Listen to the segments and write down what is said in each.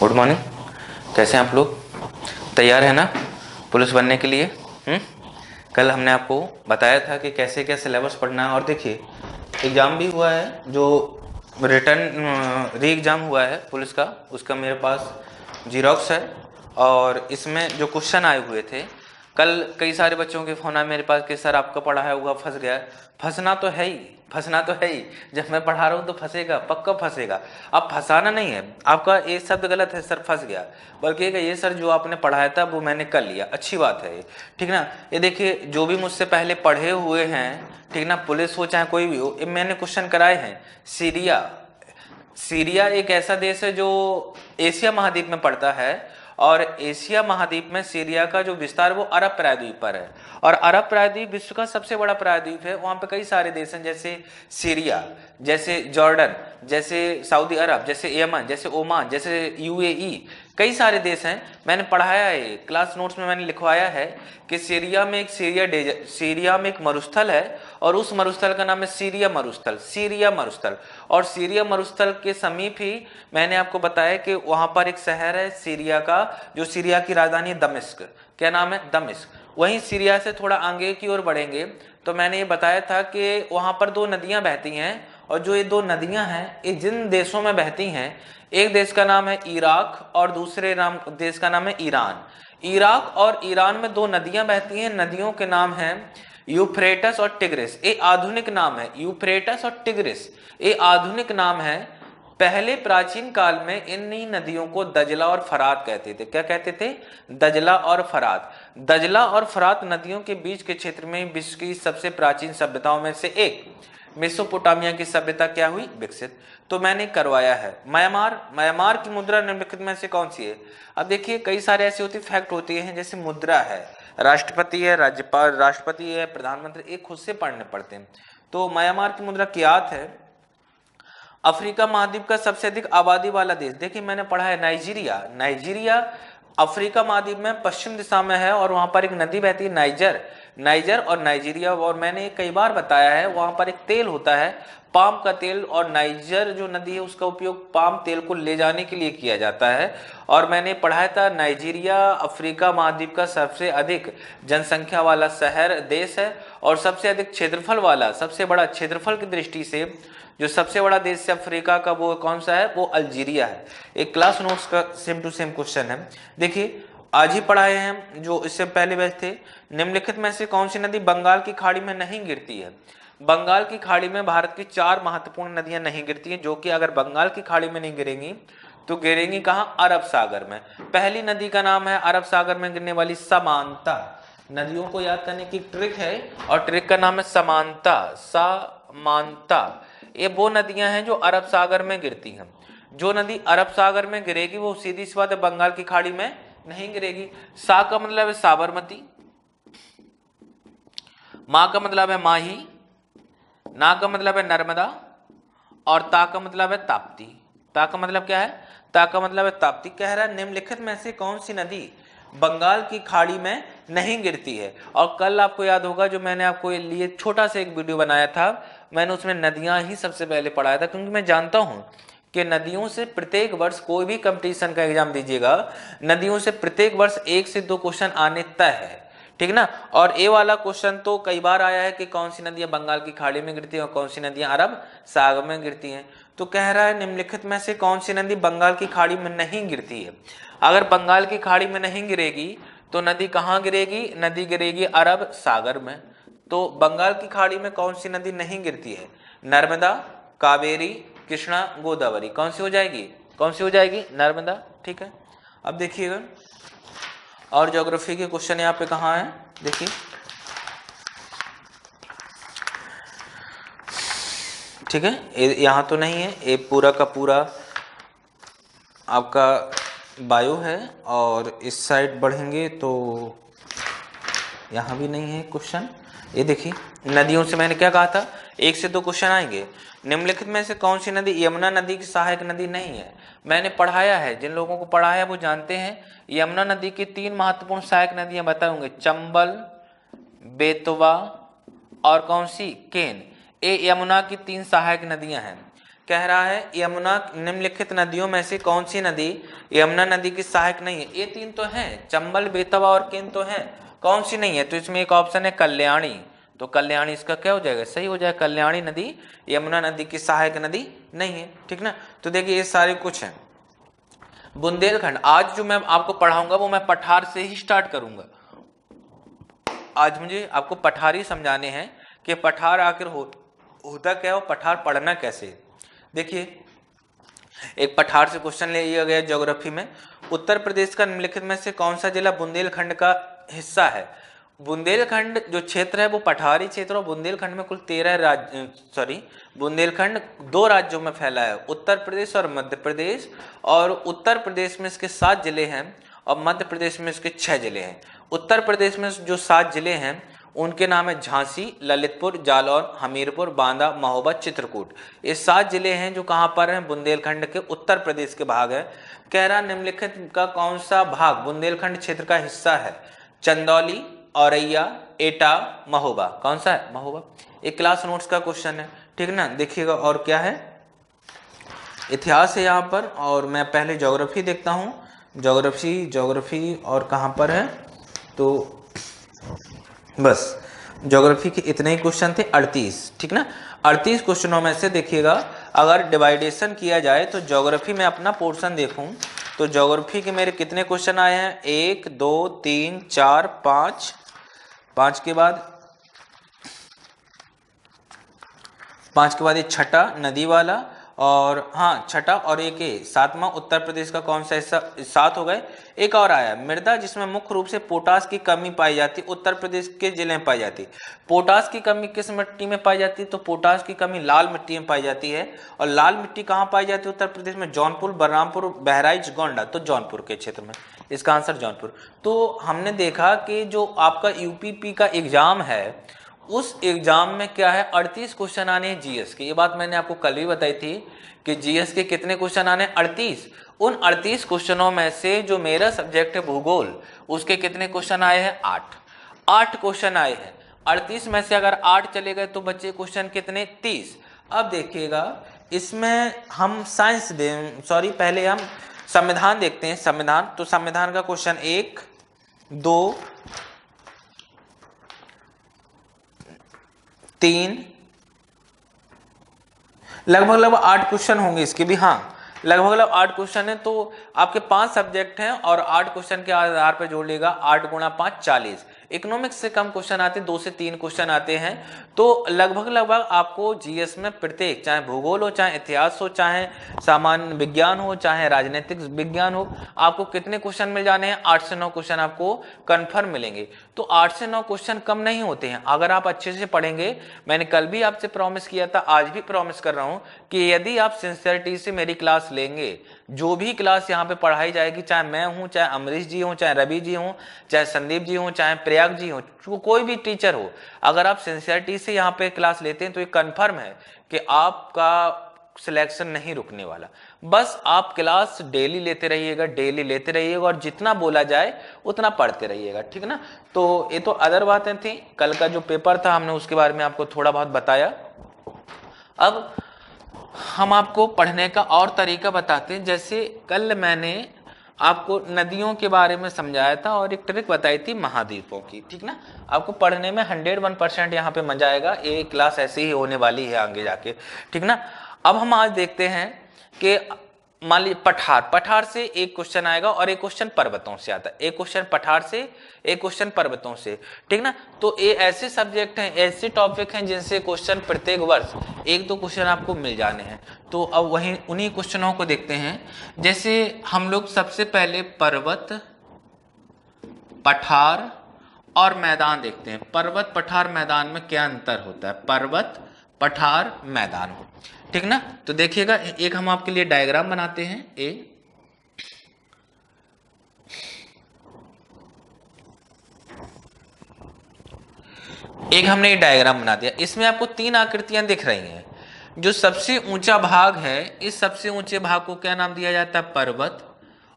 Good morning. कैसे हैं आप लोग? तैयार है ना पुलिस बनने के लिए? कल हमने आपको बताया था कि कैसे क्या सिलेबस पढ़ना है। और देखिए, एग्ज़ाम भी हुआ है, जो रिटर्न री एग्ज़ाम हुआ है पुलिस का, उसका मेरे पास जीरोक्स है। और इसमें जो क्वेश्चन आए हुए थे, कल कई सारे बच्चों के फ़ोन आए मेरे पास कि सर आपका पढ़ा है हुआ फंस गया। फंसना तो है ही, फंसना तो है ही। जब मैं पढ़ा रहा हूँ तो फंसेगा, पक्का फंसेगा। अब फंसाना नहीं है, आपका ये शब्द गलत है सर फंस गया, बल्कि ये सर जो आपने पढ़ाया था वो मैंने कर लिया, अच्छी बात है ये, ठीक ना। ये देखिए, जो भी मुझसे पहले पढ़े हुए हैं, ठीक ना, पुलिस हो चाहे कोई भी हो, मैंने क्वेश्चन कराए हैं। सीरिया एक ऐसा देश है जो एशिया महाद्वीप में पड़ता है, और एशिया महाद्वीप में सीरिया का जो विस्तार वो अरब प्रायद्वीप पर है। और अरब प्रायद्वीप विश्व का सबसे बड़ा प्रायद्वीप है। वहां पे कई सारे देश हैं, जैसे सीरिया, जैसे जॉर्डन, जैसे सऊदी अरब, जैसे यमन, जैसे ओमान, जैसे यूएई, कई सारे देश हैं। मैंने पढ़ाया है, क्लास नोट्स में मैंने लिखवाया है कि सीरिया में एक मरुस्थल है, और उस मरुस्थल का नाम है सीरिया मरुस्थल। और सीरिया मरुस्थल के समीप ही मैंने आपको बताया कि वहां पर एक शहर है सीरिया का, जो सीरिया की राजधानी है दमिश्क। क्या नाम है? दमिश्क। वहीं सीरिया से थोड़ा आगे की ओर बढ़ेंगे तो मैंने ये बताया था कि वहां पर दो नदियां बहती हैं, और जो ये दो नदियां हैं ये जिन देशों में बहती हैं, एक देश का नाम है इराक और दूसरे देश का नाम है ईरान। इराक और ईरान में दो नदियां बहती हैं, नदियों के नाम हैं यूफ्रेटस और टिग्रिस। ये आधुनिक नाम है, यूफ्रेटस और टिग्रिस ये आधुनिक नाम है। पहले प्राचीन काल में इन्हीं नदियों को दजला और फरात कहते थे। क्या कहते थे? दजला और फरात। दजला और फरात नदियों के बीच के क्षेत्र में विश्व की सबसे प्राचीन सभ्यताओं में से एक मेसोपोटामिया की सभ्यता क्या हुई? विकसित। तो मैंने करवाया है। म्यांमार की मुद्रा निम्नलिखित में से कौन सी है? अब देखिए, कई सारे ऐसे होते फैक्ट होते हैं, जैसे मुद्रा है, राष्ट्रपति है, राज्यपाल, राष्ट्रपति है, प्रधानमंत्री, एक खुद से पढ़ने पड़ते हैं। तो म्यांमार की मुद्रा कियात है। अफ्रीका महाद्वीप का सबसे अधिक आबादी वाला देश, देखिए मैंने पढ़ा है नाइजीरिया अफ्रीका महाद्वीप में पश्चिम दिशा में है, और वहां पर एक नदी बहती है नाइजर और नाइजीरिया। और मैंने कई बार बताया है, वहां पर एक तेल होता है पाम का तेल, और नाइजर जो नदी है उसका उपयोग पाम तेल को ले जाने के लिए किया जाता है। और मैंने पढ़ाया था नाइजीरिया अफ्रीका महाद्वीप का सबसे अधिक जनसंख्या वाला शहर देश है, और सबसे अधिक क्षेत्रफल वाला, सबसे बड़ा क्षेत्रफल की दृष्टि से जो सबसे बड़ा देश है अफ्रीका का, वो कौन सा है? वो अल्जीरिया है। एक क्लास नोट्स का सेम टू सेम क्वेश्चन है। देखिए, आज ही पढ़ाए हैं जो इससे पहले बैच थे। निम्नलिखित में से कौन सी नदी बंगाल की खाड़ी में नहीं गिरती है? बंगाल की खाड़ी में भारत की 4 महत्वपूर्ण नदियां नहीं गिरती हैं, जो कि अगर बंगाल की खाड़ी में नहीं गिरेंगी तो गिरेंगी कहां? अरब सागर में। पहली नदी का नाम है अरब सागर में गिरने वाली समानता। नदियों को याद करने की ट्रिक है, और ट्रिक का नाम है समानता। ये वो नदियां हैं जो अरब सागर में गिरती हैं। जो नदी अरब सागर में गिरेगी वो सीधी सी बात है बंगाल की खाड़ी में नहीं गिरेगी। सा का मतलब है साबरमती, मां का मतलब है माही, ना का मतलब है नर्मदा, और ता का मतलब है ताप्ती। ता का मतलब क्या है? ता का मतलब है ताप्ती। कह रहा है निम्नलिखित में से कौन सी नदी बंगाल की खाड़ी में नहीं गिरती है? और कल आपको याद होगा जो मैंने आपको लिए छोटा सा एक वीडियो बनाया था, मैंने उसमें नदियां ही सबसे पहले पढ़ाया था, क्योंकि मैं जानता हूं कि नदियों से प्रत्येक वर्ष कोई भी कंपटीशन का एग्जाम दीजिएगा, नदियों से प्रत्येक वर्ष 1 से 2 क्वेश्चन आने तय है, ठीक ना। और ए वाला क्वेश्चन तो कई बार आया है कि कौन सी नदियां बंगाल की खाड़ी में गिरती हैं और कौन सी नदियां अरब सागर में गिरती हैं। तो कह रहा है निम्नलिखित में से कौन सी नदी बंगाल की खाड़ी में नहीं गिरती है? अगर बंगाल की खाड़ी में नहीं गिरेगी तो नदी कहाँ गिरेगी? नदी गिरेगी अरब सागर में। तो बंगाल की खाड़ी में कौन सी नदी नहीं गिरती है? नर्मदा, कावेरी, कृष्णा, गोदावरी। कौन सी हो जाएगी? कौन सी हो जाएगी? नर्मदा, ठीक है। अब देखिएगा, और ज्योग्राफी के क्वेश्चन यहाँ पे कहाँ है, देखिए ठीक है, यहाँ तो नहीं है, ये पूरा का पूरा आपका बायो है। और इस साइड बढ़ेंगे तो यहाँ भी नहीं है क्वेश्चन। ये देखिए, नदियों से मैंने क्या कहा था, 1 से 2 क्वेश्चन आएंगे। निम्नलिखित में से कौन सी नदी यमुना नदी की सहायक नदी नहीं है? मैंने पढ़ाया है, जिन लोगों को पढ़ाया वो जानते हैं। यमुना नदी की 3 महत्वपूर्ण सहायक नदियां बताऊंगे, चंबल, बेतवा और कौन सी? केन। ये यमुना की 3 सहायक नदियां हैं। कह रहा है यमुना निम्नलिखित नदियों में से कौन सी नदी यमुना नदी की सहायक नहीं है। ये तीन तो हैं, चंबल, बेतवा और केन तो हैं, कौन सी नहीं है? तो इसमें एक ऑप्शन है कल्याणी, तो कल्याणी इसका क्या हो जाएगा? सही हो जाएगा। कल्याणी नदी यमुना नदी की सहायक नदी नहीं है, ठीक ना। तो देखिए ये सारे कुछ हैं। बुंदेलखंड, आज जो मैं आपको पढ़ाऊंगा वो मैं पठार से ही स्टार्ट करूंगा। आज मुझे आपको पठार ही समझाने हैं कि पठार आखिर होता क्या हो, पठार पढ़ना कैसे। देखिए एक पठार से क्वेश्चन ले लिया गया ज्योग्राफी में, उत्तर प्रदेश का निम्नलिखित में से कौन सा जिला बुंदेलखंड का हिस्सा है? बुंदेलखंड जो क्षेत्र है वो पठारी क्षेत्र, और बुंदेलखंड में कुल 13 राज्य, बुंदेलखंड 2 राज्यों में फैला है, उत्तर प्रदेश और मध्य प्रदेश। और उत्तर प्रदेश में इसके 7 जिले हैं और मध्य प्रदेश में इसके 6 जिले हैं। उत्तर प्रदेश में जो 7 जिले हैं उनके नाम है झांसी, ललितपुर, जालौर, हमीरपुर, बांदा, महोबा, चित्रकूट। ये 7 जिले हैं जो कहाँ पर हैं? बुंदेलखंड के उत्तर प्रदेश के भाग है। कह रहा निम्नलिखित का कौन सा भाग बुंदेलखंड क्षेत्र का हिस्सा है? चंदौली, औरैया, एटा, महोबा। कौन सा है? महोबा। एक क्लास नोट्स का क्वेश्चन है, ठीक ना। देखिएगा और क्या है, इतिहास है यहाँ पर, और मैं पहले ज्योग्राफी देखता हूँ। ज्योग्राफी और कहाँ पर है? तो बस ज्योग्राफी के इतने ही क्वेश्चन थे, 38, ठीक ना। 38 क्वेश्चनों में से देखिएगा अगर डिवाइडेशन किया जाए तो ज्योग्राफी में अपना पोर्शन देखूं तो ज्योग्राफी के मेरे कितने क्वेश्चन आए हैं? 1 2 3 4 5, 5 के बाद ये छठा नदी वाला, और हाँ छठा, और एक 7वां उत्तर प्रदेश का कौन सा हिस्सा? 7 हो गए। एक और आया मृदा, जिसमें मुख्य रूप से पोटास की कमी पाई जाती, उत्तर प्रदेश के जिले में पाई जाती। पोटास की कमी किस मिट्टी में पाई जाती है? तो पोटास की कमी लाल मिट्टी में पाई जाती है। और लाल मिट्टी कहाँ पाई जाती है उत्तर प्रदेश में? जौनपुर, बलरामपुर, बहराइच, गोंडा। तो जौनपुर के क्षेत्र में, इसका आंसर जौनपुर। तो हमने देखा कि जो आपका यूपीपी का एग्जाम है उस एग्जाम में क्या है, 38 क्वेश्चन आने हैं जीएस के। ये बात मैंने आपको कल भी बताई थी कि जीएस के कितने क्वेश्चन आने हैं? 38। उन 38 क्वेश्चनों में से जो मेरा सब्जेक्ट है भूगोल, उसके कितने क्वेश्चन आए हैं? 8 क्वेश्चन आए हैं। 38 में से अगर 8 चले गए तो बचे क्वेश्चन कितने? 30। अब देखिएगा इसमें हम पहले हम संविधान देखते हैं। संविधान, तो संविधान का क्वेश्चन 1 2 3 लगभग 8 क्वेश्चन होंगे इसके भी। हाँ लगभग 8 क्वेश्चन है। तो आपके 5 सब्जेक्ट हैं और 8 क्वेश्चन के आधार पर जोड़ लेगा। 8 गुणा 5 40। इकोनॉमिक्स से कम क्वेश्चन आते हैं, 2 से 3 क्वेश्चन आते हैं। तो लगभग आपको जीएस में प्रत्येक, चाहे भूगोल हो, चाहे इतिहास हो, चाहे सामान्य विज्ञान हो, चाहे राजनीतिक विज्ञान हो, आपको कितने क्वेश्चन मिल जाने हैं? 8 से 9 क्वेश्चन आपको कन्फर्म मिलेंगे। तो 8 से 9 क्वेश्चन कम नहीं होते हैं अगर आप अच्छे से पढ़ेंगे। मैंने कल भी आपसे प्रॉमिस किया था, आज भी प्रॉमिस कर रहा हूं कि यदि आप सिंसियरिटी से मेरी क्लास लेंगे, जो भी क्लास यहाँ पे पढ़ाई जाएगी, चाहे मैं हूं, चाहे अमरीश जी हूं, चाहे रवि जी हूं, चाहे संदीप जी हूं, चाहे प्रयाग जी हूं, कोई भी टीचर हो, अगर आप सिंसियरिटी से यहाँ पे क्लास लेते हैं तो ये कंफर्म है कि आपका सिलेक्शन नहीं रुकने वाला। बस आप क्लास डेली लेते रहिएगा और जितना बोला जाए उतना पढ़ते रहिएगा, ठीक ना। तो ये तो अदर बातें थी। कल का जो पेपर था हमने उसके बारे में आपको थोड़ा बहुत बताया। अब हम आपको पढ़ने का और तरीका बताते हैं। जैसे कल मैंने आपको नदियों के बारे में समझाया था और एक ट्रिक बताई थी महाद्वीपों की, ठीक ना। आपको पढ़ने में 101% यहाँ पे मजा आएगा। ये क्लास ऐसी ही होने वाली है आगे जाके, ठीक ना। अब हम आज देखते हैं कि मान लीजिए पठार से एक क्वेश्चन आएगा और एक क्वेश्चन पर्वतों से आता है। एक क्वेश्चन पठार से, एक क्वेश्चन पर्वतों से, ठीक ना। तो ये ऐसे सब्जेक्ट हैं, ऐसे टॉपिक हैं जिनसे क्वेश्चन प्रत्येक वर्ष 1-2 क्वेश्चन आपको मिल जाने हैं। तो अब वहीं उन्हीं क्वेश्चनों को देखते हैं। जैसे हम लोग सबसे पहले पर्वत, पठार और मैदान देखते हैं। पर्वत, पठार, मैदान में क्या अंतर होता है? पर्वत, पठार, मैदान हो, ठीक ना। तो देखिएगा एक हम आपके लिए डायग्राम बनाते हैं। एक हमने डायग्राम बना दिया। इसमें आपको 3 आकृतियां दिख रही हैं। जो सबसे ऊंचा भाग है, इस सबसे ऊंचे भाग को क्या नाम दिया जाता है? पर्वत।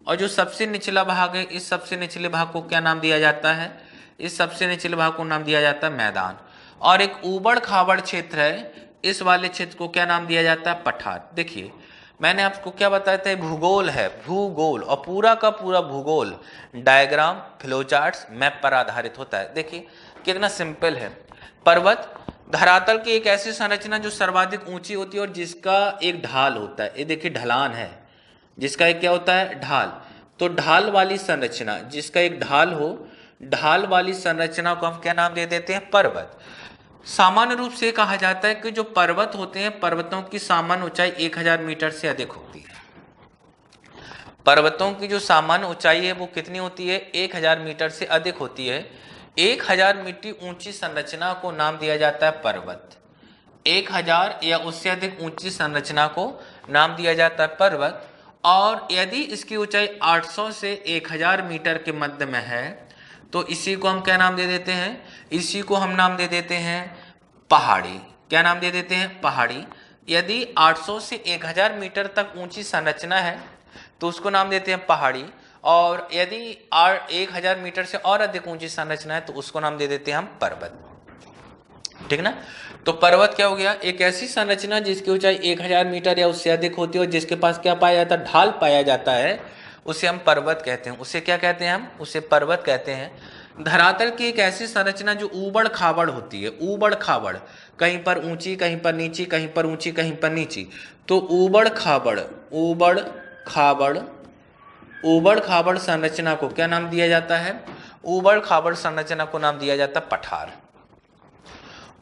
और जो सबसे निचला भाग है, इस सबसे निचले भाग को क्या नाम दिया जाता है? इस सबसे निचले भाग को नाम दिया जाता है मैदान। और एक ऊबड़ खाबड़ क्षेत्र है, इस वाले क्षेत्र को क्या नाम दिया जाता है? पठार। देखिए मैंने आपको क्या बताया था, भूगोल है, भूगोल, और पूरा का पूरा भूगोल डायग्राम, फ्लोचार्ट्स, मैप पर आधारित होता है। देखिए कितना सिंपल है। पर्वत धरातल की एक ऐसी संरचना जो सर्वाधिक ऊंची होती है और जिसका एक ढाल होता है। ये देखिए ढलान है, जिसका एक क्या होता है? ढाल। तो ढाल वाली संरचना, जिसका एक ढाल हो, ढाल वाली संरचना को हम क्या नाम दे देते हैं? पर्वत। सामान्य रूप से कहा जाता है कि जो पर्वत होते हैं, पर्वतों की सामान्य ऊंचाई 1000 मीटर से अधिक होती है। पर्वतों की जो सामान्य ऊंचाई है वो कितनी होती है? 1000 मीटर से अधिक होती है। 1000 मीटर ऊंची संरचना को नाम दिया जाता है पर्वत। 1000 या उससे अधिक ऊंची संरचना को नाम दिया जाता है पर्वत। और यदि इसकी ऊंचाई 800 से 1000 मीटर के मध्य में है तो इसी को हम क्या नाम दे देते हैं? इसी को हम नाम दे देते हैं पहाड़ी। क्या नाम दे देते हैं? पहाड़ी। यदि 800 से 1000 मीटर तक ऊंची संरचना है तो उसको नाम देते हैं पहाड़ी, और यदि 1000 मीटर से और अधिक ऊंची संरचना है तो उसको नाम दे देते हैं हम पर्वत। ठीक ना? तो पर्वत क्या हो गया? एक ऐसी संरचना जिसकी ऊंचाई 1000 मीटर या उससे अधिक होती है और जिसके पास क्या पाया जाता है? ढाल पाया जाता है, उसे हम पर्वत कहते हैं। उसे क्या कहते हैं हम? उसे पर्वत कहते हैं। धरातल की एक ऐसी संरचना जो ऊबड़ खाबड़ होती है, ऊबड़ खाबड़, कहीं पर ऊंची, कहीं पर नीची, कहीं पर ऊंची, कहीं पर नीची। तो ऊबड़ खाबड़, ऊबड़ खाबड़, ऊबड़ खाबड़ संरचना को क्या नाम दिया जाता है? ऊबड़ खाबड़ संरचना को नाम दिया जाता है पठार।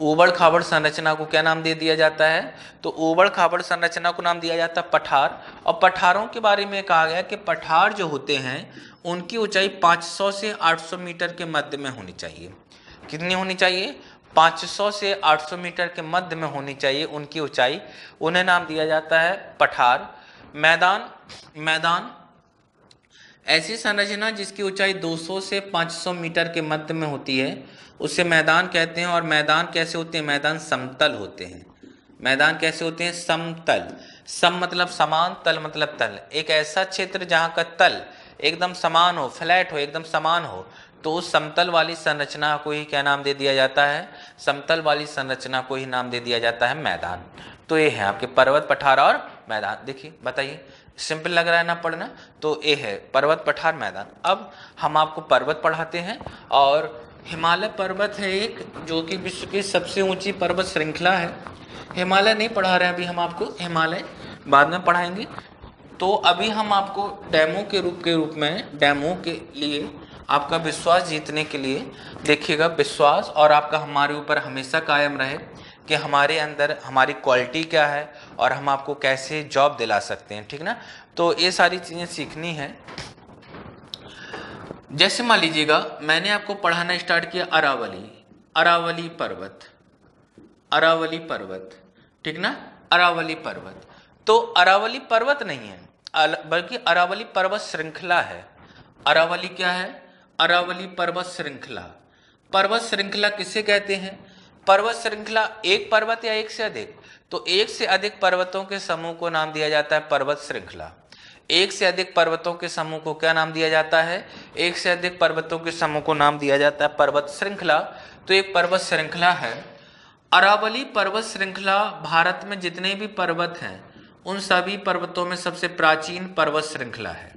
ऊबड़ खाबड़ संरचना को क्या नाम दे दिया जाता है? तो ऊबड़ खाबड़ संरचना को नाम दिया जाता है पठार। और पठारों के बारे में कहा गया कि पठार जो होते हैं उनकी ऊंचाई 500 से 800 मीटर के मध्य में होनी चाहिए। कितनी होनी चाहिए? 500 से 800 मीटर के मध्य में होनी चाहिए उनकी ऊंचाई। उन्हें नाम दिया जाता है पठार। मैदान, मैदान ऐसी संरचना जिसकी ऊंचाई 200 से 500 मीटर के मध्य में होती है उसे मैदान कहते हैं। और मैदान कैसे होते हैं? मैदान समतल होते हैं। मैदान कैसे होते हैं? समतल। सम मतलब समान, तल मतलब तल। एक ऐसा क्षेत्र जहाँ का तल एकदम समान हो, फ्लैट हो, एकदम समान हो, तो उस समतल वाली संरचना को ही क्या नाम दे दिया जाता है? समतल वाली संरचना को ही नाम दे दिया जाता है मैदान। तो ये है आपके पर्वत, पठार और मैदान। देखिए बताइए, सिंपल लग रहा है ना पढ़ना? तो ये है पर्वत, पठार, मैदान। अब हम आपको पर्वत पढ़ाते हैं। और हिमालय पर्वत है एक, जो कि विश्व की सबसे ऊंची पर्वत श्रृंखला है। हिमालय नहीं पढ़ा रहे हैं अभी हम आपको, हिमालय बाद में पढ़ाएंगे। तो अभी हम आपको डेमो के रूप में, डेमो के लिए, आपका विश्वास जीतने के लिए, देखिएगा विश्वास और आपका हमारे ऊपर हमेशा कायम रहे कि हमारे अंदर हमारी क्वालिटी क्या है और हम आपको कैसे जॉब दिला सकते हैं। ठीक ना? तो ये सारी चीज़ें सीखनी है। जैसे मान लीजिएगा मैंने आपको पढ़ाना स्टार्ट किया अरावली, अरावली पर्वत, अरावली पर्वत। ठीक ना? अरावली पर्वत। तो अरावली पर्वत नहीं है बल्कि अरावली पर्वत श्रृंखला है। अरावली क्या है? अरावली पर्वत श्रृंखला। पर्वत श्रृंखला किसे कहते हैं? पर्वत श्रृंखला एक पर्वत या एक से अधिक, तो एक से अधिक पर्वतों के समूह को नाम दिया जाता है पर्वत श्रृंखला। एक से अधिक पर्वतों के समूह को क्या नाम दिया जाता है? एक से अधिक पर्वतों के समूह को नाम दिया जाता है पर्वत श्रृंखला। तो एक पर्वत श्रृंखला है अरावली पर्वत श्रृंखला। भारत में जितने भी पर्वत हैं उन सभी पर्वतों में सबसे प्राचीन पर्वत श्रृंखला है।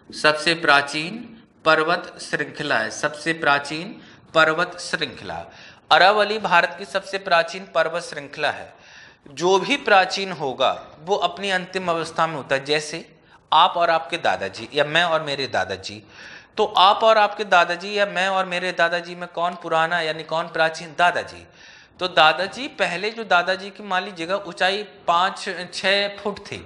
सबसे प्राचीन पर्वत श्रृंखला है, सबसे प्राचीन पर्वत श्रृंखला। अरावली भारत की सबसे प्राचीन पर्वत श्रृंखला है। जो भी प्राचीन होगा वो अपनी अंतिम अवस्था में होता है। जैसे आप और आपके दादाजी या मैं और मेरे दादाजी, तो आप और आपके दादाजी या मैं और मेरे दादाजी में कौन पुराना यानी कौन प्राचीन? दादाजी। तो दादाजी, पहले जो दादाजी की मान लीजिएगा ऊंचाई 5-6 फुट थी,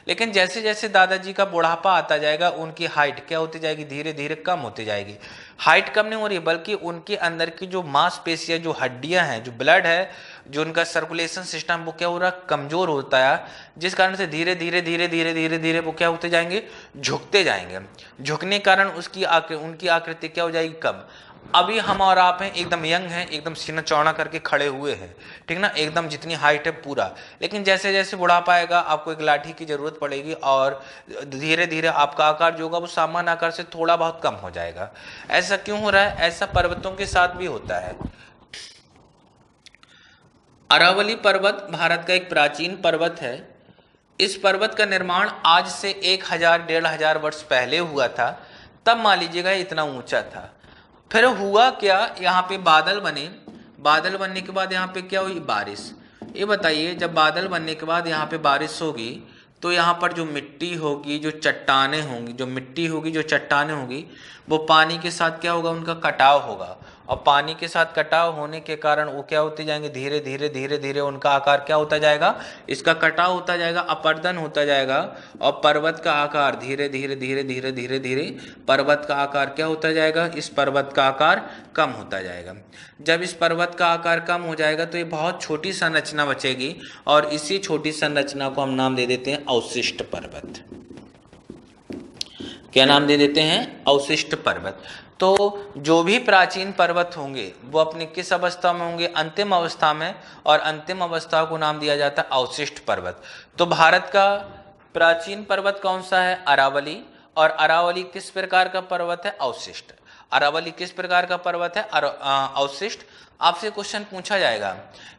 लेकिन जैसे जैसे दादाजी का बुढ़ापा आता जाएगा उनकी हाइट क्या होती जाएगी? धीरे धीरे कम होती जाएगी। हाइट कम नहीं हो रही बल्कि उनके अंदर की जो मांसपेशियां, जो हड्डियां हैं, जो ब्लड है, जो उनका सर्कुलेशन सिस्टम वो क्या हो रहा? कमजोर होता है, जिस कारण से धीरे धीरे धीरे धीरे धीरे धीरे वो क्या होते जाएंगे? झुकते जाएंगे। झुकने के कारण उनकी आकृति क्या हो जाएगी? कम। अभी हम और आप हैं एकदम यंग हैं, एकदम सीना चौड़ा करके खड़े हुए हैं, ठीक ना, एकदम जितनी हाइट है पूरा। लेकिन जैसे जैसे बुढ़ापा आएगा आपको एक लाठी की जरूरत पड़ेगी और धीरे धीरे आपका आकार जो होगा वो सामान्य आकार से थोड़ा बहुत कम हो जाएगा। ऐसा क्यों हो रहा है? ऐसा पर्वतों के साथ भी होता है। अरावली पर्वत भारत का एक प्राचीन पर्वत है। इस पर्वत का निर्माण आज से 1000-1500 वर्ष पहले हुआ था। तब मान लीजिएगा इतना ऊंचा था। फिर हुआ क्या, यहाँ पे बादल बने। बादल बनने के बाद यहाँ पे क्या हुई, बारिश। ये बताइए, जब बादल बनने के बाद यहाँ पे बारिश होगी तो यहाँ पर जो मिट्टी होगी, जो चट्टानें होंगी, जो मिट्टी होगी, जो चट्टानें होंगी, वो पानी के साथ क्या होगा, उनका कटाव होगा। और पानी के साथ कटाव होने के कारण वो क्या होते जाएंगे, धीरे धीरे धीरे धीरे उनका आकार क्या होता जाएगा, इसका कटाव होता जाएगा, अपर्दन होता जाएगा। और पर्वत का आकार धीरे धीरे धीरे धीरे धीरे धीरे पर्वत का आकार क्या होता जाएगा, इस पर्वत का आकार कम होता जाएगा। जब इस पर्वत का आकार कम हो जाएगा तो ये बहुत छोटी संरचना बचेगी, और इसी छोटी संरचना को हम नाम दे देते हैं अवशिष्ट पर्वत। क्या नाम दे देते हैं, अवशिष्ट पर्वत। तो जो भी प्राचीन पर्वत होंगे वो अपनी किस अवस्था में होंगे, अंतिम अवस्था में, और अंतिम अवस्था को नाम दिया जाता है अवशिष्ट पर्वत। तो भारत का प्राचीन पर्वत कौन सा है, अरावली। और अरावली किस प्रकार का पर्वत है, अवशिष्ट। अरावली किस प्रकार का पर्वत है, अवशिष्ट। आपसे क्वेश्चन पूछा जाएगा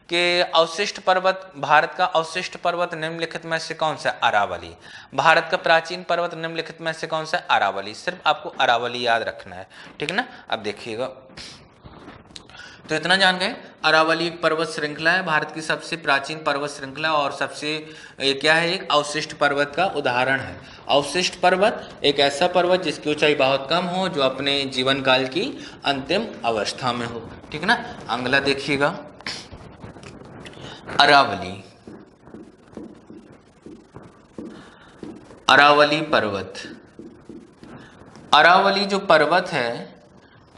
कि अवशिष्ट पर्वत, भारत का अवशिष्ट पर्वत निम्नलिखित में से कौन सा है, अरावली। भारत का प्राचीन पर्वत निम्नलिखित में से कौन सा है, अरावली। सिर्फ आपको अरावली याद रखना है, ठीक ना। अब देखिएगा, तो इतना जान गए, अरावली एक पर्वत श्रृंखला है, भारत की सबसे प्राचीन पर्वत श्रृंखला, और सबसे क्या है, एक अवशिष्ट पर्वत का उदाहरण है। अवशिष्ट पर्वत एक ऐसा पर्वत जिसकी ऊंचाई बहुत कम हो, जो अपने जीवन काल की अंतिम अवस्था में हो, ठीक ना। अगला देखिएगा, अरावली। अरावली पर्वत, अरावली जो पर्वत है,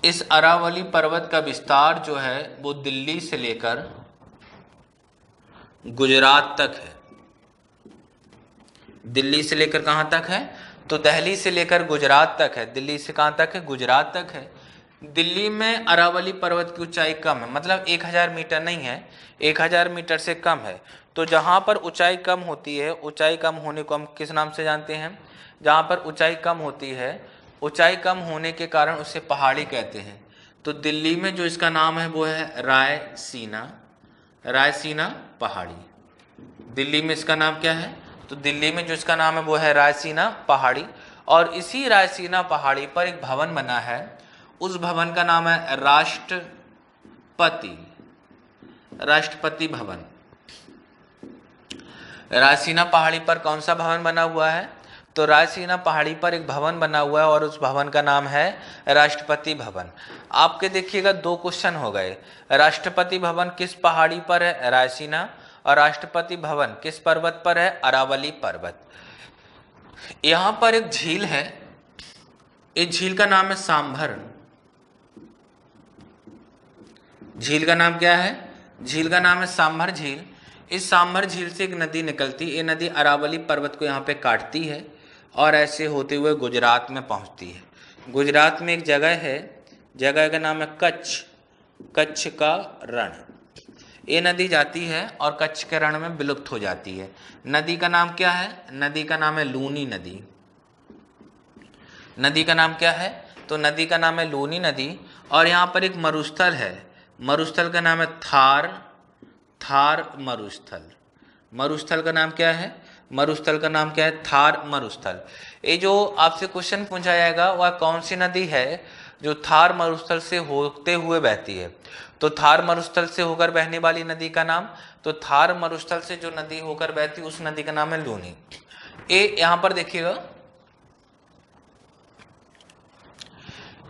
इस अरावली पर्वत का विस्तार जो है वो दिल्ली से लेकर गुजरात तक है। दिल्ली से लेकर कहां तक है, तो दिल्ली से लेकर गुजरात तक है। दिल्ली से कहां तक है, गुजरात तक है। दिल्ली में अरावली पर्वत की ऊंचाई कम है, मतलब 1000 मीटर नहीं है, 1000 मीटर से कम है। तो जहां पर ऊंचाई कम होती है, ऊंचाई कम होने को हम किस नाम से जानते हैं, जहां पर ऊंचाई कम होती है, ऊंचाई कम होने के कारण उसे पहाड़ी कहते हैं। तो दिल्ली में जो इसका नाम है वो है रायसीना, रायसीना पहाड़ी। दिल्ली में इसका नाम क्या है, तो दिल्ली में जो इसका नाम है वो है रायसीना पहाड़ी। और इसी रायसीना पहाड़ी पर एक भवन बना है, उस भवन का नाम है राष्ट्रपति, राष्ट्रपति भवन। रायसीना पहाड़ी पर कौन सा भवन बना हुआ है, तो रायसीना पहाड़ी पर एक भवन बना हुआ है, और उस भवन का नाम है राष्ट्रपति भवन। आपके देखिएगा दो क्वेश्चन हो गए, राष्ट्रपति भवन किस पहाड़ी पर है, रायसीना, और राष्ट्रपति भवन किस पर्वत पर है, अरावली पर्वत। यहां पर एक झील है, इस झील का नाम है सांभर। झील का नाम क्या है, झील का नाम है सांभर झील। इस सांभर झील से एक नदी निकलती है, ये नदी अरावली पर्वत को यहाँ पे काटती है, और ऐसे होते हुए गुजरात में पहुंचती है। गुजरात में एक जगह है, जगह का नाम है कच्छ, कच्छ का रण। ये नदी जाती है और कच्छ के रण में विलुप्त हो जाती है। नदी का नाम क्या है, नदी का नाम है लूनी नदी। नदी का नाम क्या है, तो नदी का नाम है लूनी नदी। और यहाँ पर एक मरुस्थल है, मरुस्थल का नाम है थार, थार मरुस्थल। मरुस्थल का नाम क्या है, मरुस्थल का नाम क्या है, थार मरुस्थल। ये जो आपसे क्वेश्चन पूछा जाएगा वह कौन सी नदी है जो थार मरुस्थल से होते हुए बहती है, तो थार मरुस्थल से होकर बहने वाली नदी का नाम, तो थार मरुस्थल से जो नदी होकर बहती उस नदी का नाम है लूनी। ये यहां पर देखिएगा,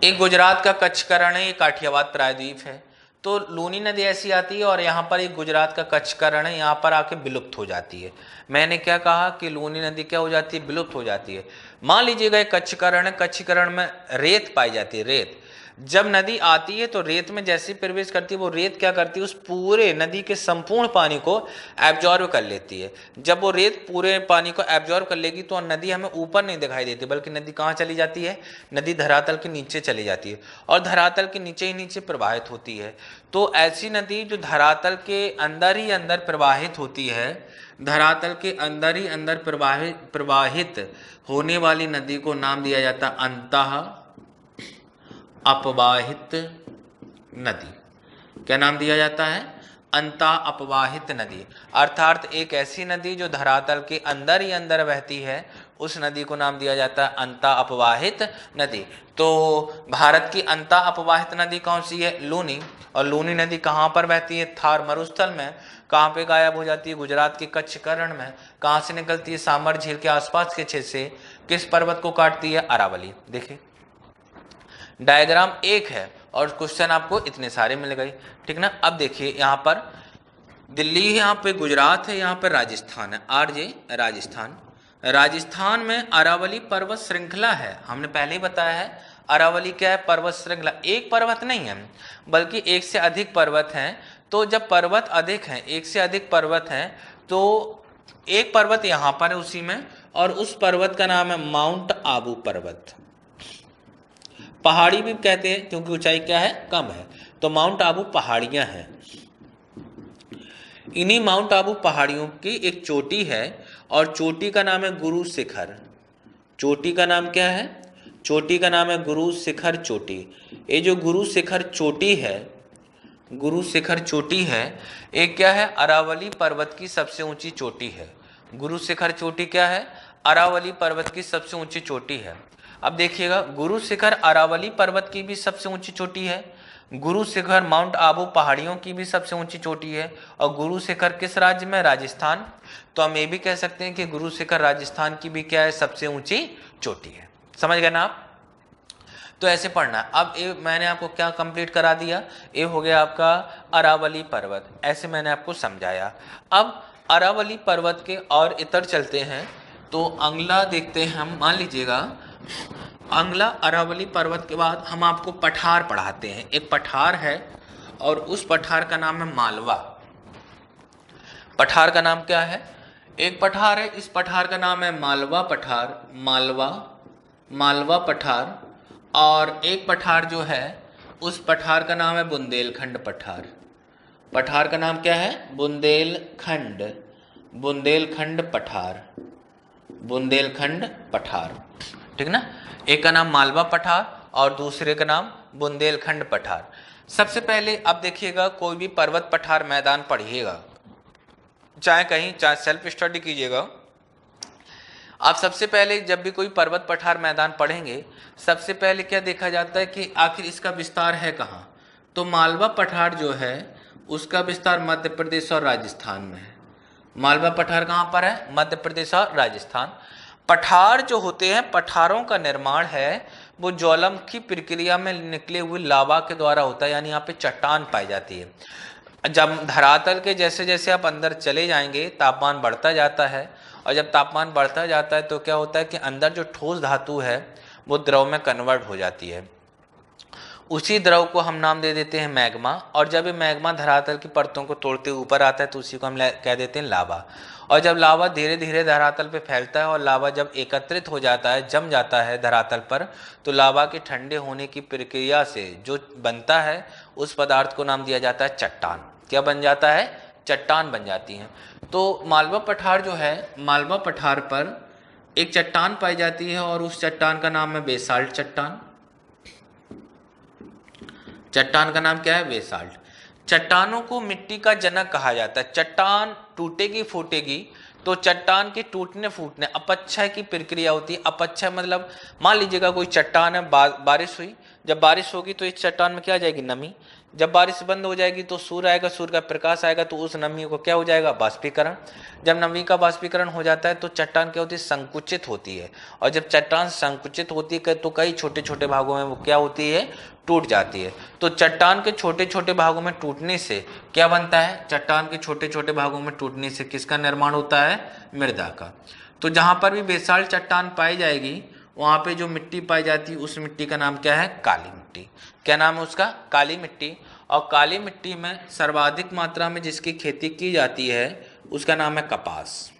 एक गुजरात का कच्छ का रण है, ये काठियावाड़ प्रायद्वीप है। तो लूनी नदी ऐसी आती है और यहाँ पर एक गुजरात का कच्छ का रण है, यहाँ पर आके विलुप्त हो जाती है। मैंने क्या कहा कि लूनी नदी क्या हो जाती है, विलुप्त हो जाती है। मान लीजिएगा एक कच्छ का रण है, कच्छ का रण में रेत पाई जाती है, रेत। जब नदी आती है तो रेत में जैसे प्रवेश करती है, वो रेत क्या करती है, उस पूरे नदी के संपूर्ण पानी को एब्जॉर्ब कर लेती है। जब वो रेत पूरे पानी को एब्जॉर्ब कर लेगी तो नदी हमें ऊपर नहीं दिखाई देती, बल्कि नदी कहाँ चली जाती है, नदी धरातल के नीचे चली जाती है, और धरातल के नीचे ही नीचे प्रवाहित होती है। तो ऐसी नदी जो धरातल के अंदर ही अंदर प्रवाहित होती है, धरातल के अंदर ही अंदर प्रवाहित होने वाली नदी को नाम दिया जाता है अंतः अपवाहित नदी। क्या नाम दिया जाता है, अंता अपवाहित नदी, अर्थात एक ऐसी नदी जो धरातल के अंदर ही अंदर बहती है, उस नदी को नाम दिया जाता है अंता अपवाहित नदी। तो भारत की अंता अपवाहित नदी कौन सी है? लूनी। और लूनी नदी कहाँ पर बहती है? थार मरुस्थल में। कहाँ पे गायब हो जाती है? गुजरात के कच्छ करण में। कहाँ से निकलती है? सामर झील के आसपास के क्षेत्र से। किस पर्वत को काटती है? अरावली। देखिए डायग्राम एक है और क्वेश्चन आपको इतने सारे मिल गए, ठीक ना। अब देखिए यहाँ पर दिल्ली है, यहाँ पे गुजरात है, यहाँ पर राजस्थान है, आरजे राजस्थान। राजस्थान में अरावली पर्वत श्रृंखला है, हमने पहले ही बताया है। अरावली क्या है? पर्वत श्रृंखला। एक पर्वत नहीं है बल्कि एक से अधिक पर्वत हैं। तो जब पर्वत अधिक हैं, एक से अधिक पर्वत हैं, तो एक पर्वत यहाँ पर है उसी में, और उस पर्वत का नाम है माउंट आबू पर्वत। पहाड़ी भी कहते हैं क्योंकि ऊंचाई क्या है? कम है। तो माउंट आबू पहाड़ियां हैं। इन्हीं माउंट आबू पहाड़ियों की एक चोटी है और चोटी का नाम है गुरु शिखर। चोटी का नाम क्या है? चोटी का नाम है गुरु शिखर चोटी। ये जो गुरु शिखर चोटी है, गुरु शिखर चोटी है, एक क्या है? अरावली पर्वत की सबसे ऊंची चोटी है। गुरु शिखर चोटी क्या है? अरावली पर्वत की सबसे ऊंची चोटी है। अब देखिएगा, गुरु शिखर अरावली पर्वत की भी सबसे ऊंची चोटी है, गुरु शिखर माउंट आबू पहाड़ियों की भी सबसे ऊंची चोटी है, और गुरु शिखर किस राज्य में? राजस्थान। तो हम ये भी कह सकते हैं कि गुरु शिखर राजस्थान की भी क्या है? सबसे ऊंची चोटी है। समझ गए ना आप? तो ऐसे पढ़ना। अब ये मैंने आपको क्या कंप्लीट करा दिया? ये हो गया आपका अरावली पर्वत, ऐसे मैंने आपको समझाया। अब अरावली पर्वत के और इतर चलते हैं, तो अगला देखते हैं हम। मान लीजिएगा अगला अरावली पर्वत के बाद हम आपको पठार पढ़ाते हैं। एक पठार है और उस पठार का नाम है मालवा। पठार का नाम क्या है? एक पठार है, इस पठार का नाम है मालवा पठार, मालवा पठार। और एक पठार जो है उस पठार का नाम है बुंदेलखंड पठार। पठार का नाम क्या है? बुंदेलखंड पठार, बुंदेलखंड पठार, ठीक ना। एक का नाम मालवा पठार और दूसरे का नाम बुंदेलखंड पठार। सबसे पहले अब देखिएगा, कोई भी पर्वत पठार मैदान पढ़िएगा, चाहे कहीं, चाहे सेल्फ स्टडी कीजिएगा, आप सबसे पहले जब भी कोई पर्वत पठार मैदान पढ़ेंगे, सबसे पहले क्या देखा जाता है कि आखिर इसका विस्तार है कहाँ। तो मालवा पठार जो है उसका विस्तार मध्य प्रदेश और राजस्थान में है। मालवा पठार कहाँ पर है? मध्य प्रदेश और राजस्थान। पठार जो होते हैं, पठारों का निर्माण है वो ज्वालामुखी प्रक्रिया में निकले हुए लावा के द्वारा होता है, यानी यहाँ पे चट्टान पाई जाती है। जब धरातल के जैसे जैसे आप अंदर चले जाएंगे, तापमान बढ़ता जाता है, और जब तापमान बढ़ता जाता है तो क्या होता है कि अंदर जो ठोस धातु है वो द्रव में कन्वर्ट हो जाती है। उसी द्रव को हम नाम दे देते हैं मैग्मा, और जब ये मैग्मा धरातल की परतों को तोड़ते ऊपर आता है तो उसी को हम कह देते हैं लावा। और जब लावा धीरे धीरे धरातल पे फैलता है और लावा जब एकत्रित हो जाता है, जम जाता है धरातल पर, तो लावा के ठंडे होने की प्रक्रिया से जो बनता है उस पदार्थ को नाम दिया जाता है चट्टान। क्या बन जाता है? चट्टान बन जाती हैं। तो मालवा पठार जो है, मालवा पठार पर एक चट्टान पाई जाती है और उस चट्टान का नाम है बेसाल्ट चट्टान। चट्टान का नाम क्या है? बेसाल्ट। चट्टानों को मिट्टी का जनक कहा जाता है। चट्टान टूटेगी फूटेगी तो चट्टान के टूटने फूटने अपक्षय की प्रक्रिया होती है। अपक्षय मतलब मान लीजिएगा कोई चट्टान है, बारिश हुई, जब बारिश होगी तो इस चट्टान में क्या आ जाएगी? नमी। जब बारिश बंद हो जाएगी तो सूर्य आएगा, सूर्य का प्रकाश आएगा तो उस नमी को क्या हो जाएगा? बाष्पीकरण। जब नमी का बाष्पीकरण हो जाता है तो चट्टान क्या होती है? संकुचित होती है। और जब चट्टान संकुचित होती है तो कई छोटे छोटे भागों में वो क्या होती है? टूट जाती है। तो चट्टान के छोटे छोटे भागों में टूटने से क्या बनता है? चट्टान के छोटे छोटे भागों में टूटने से किसका निर्माण होता है? मृदा का। तो जहां पर भी बेसाल्ट चट्टान पाई जाएगी वहां पे जो मिट्टी पाई जाती है उस मिट्टी का नाम क्या है? काली मिट्टी। क्या नाम है उसका? काली मिट्टी। और काली मिट्टी में सर्वाधिक मात्रा में जिसकी खेती की जाती है उसका नाम है कपास।